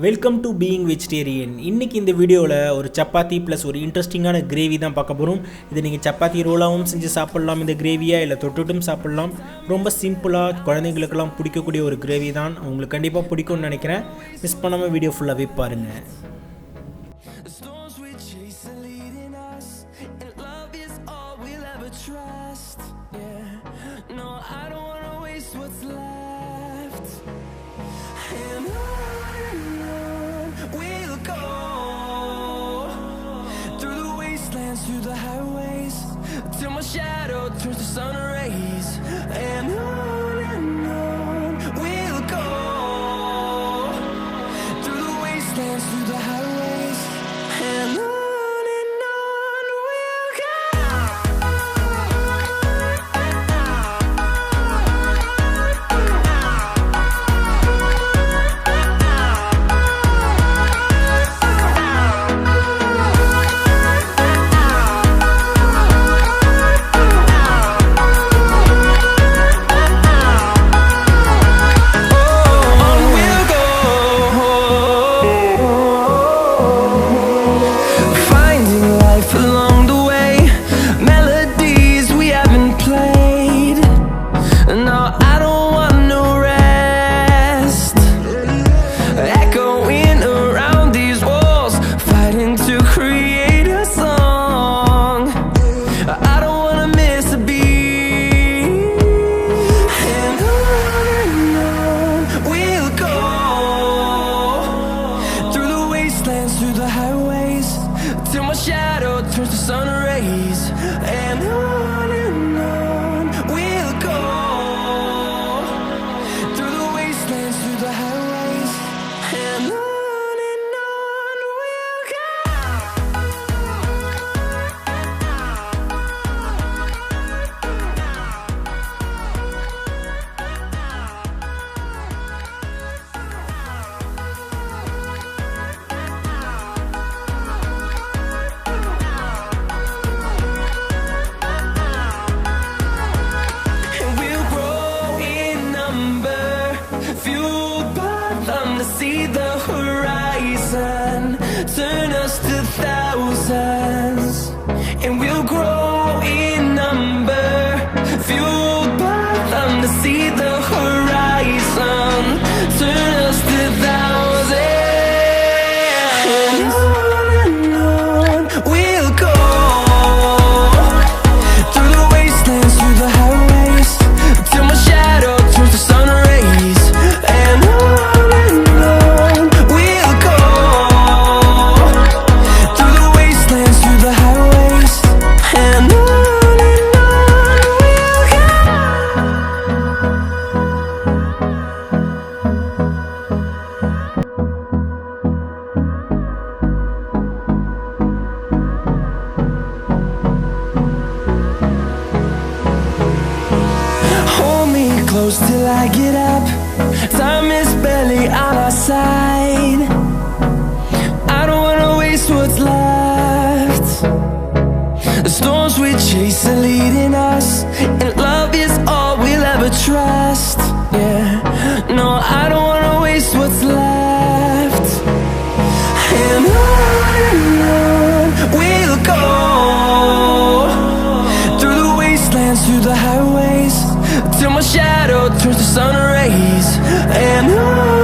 Welcome to being vegetarian. இன்றைக்கி இந்த வீடியோவில் ஒரு சப்பாத்தி ப்ளஸ் ஒரு இன்ட்ரெஸ்டிங்கான கிரேவி தான் பார்க்க போகிறோம். இது நீங்கள் சப்பாத்தி ரோலாகவும் செஞ்சு சாப்பிட்லாம், இந்த கிரேவியாக இல்லை தொட்டுட்டும் சாப்பிட்லாம். ரொம்ப சிம்பிளாக குழந்தைங்களுக்கெல்லாம் பிடிக்கக்கூடிய ஒரு கிரேவி தான். உங்களுக்கு கண்டிப்பாக பிடிக்கும்னு நினைக்கிறேன். மிஸ் பண்ணாமல் வீடியோ ஃபுல்லாகவே பாருங்கள். Through the highways till my shadow turns to sun rays, and on we'll go through the wastelands, through the highways, and on we'll go. Through the highways till my shadow turns to sun rays, and on we'll go through the wastelands, through the highways, and on we'll go. See the horizon, turn us to thousands, and we'll grow in number, fueled by them to see the horizon, turn us to thousands, and on we'll go through the wastelands, through the highways, till my shadow turns to sun rays, and on close till I get up. Time is barely on our side. I don't wanna waste what's left. The storms we chase are leading us, and love is all we'll ever trust. Yeah, no, I don't wanna waste what's left. And on we'll go through the wastelands, through the highways, till my shadow turns to sun rays, and on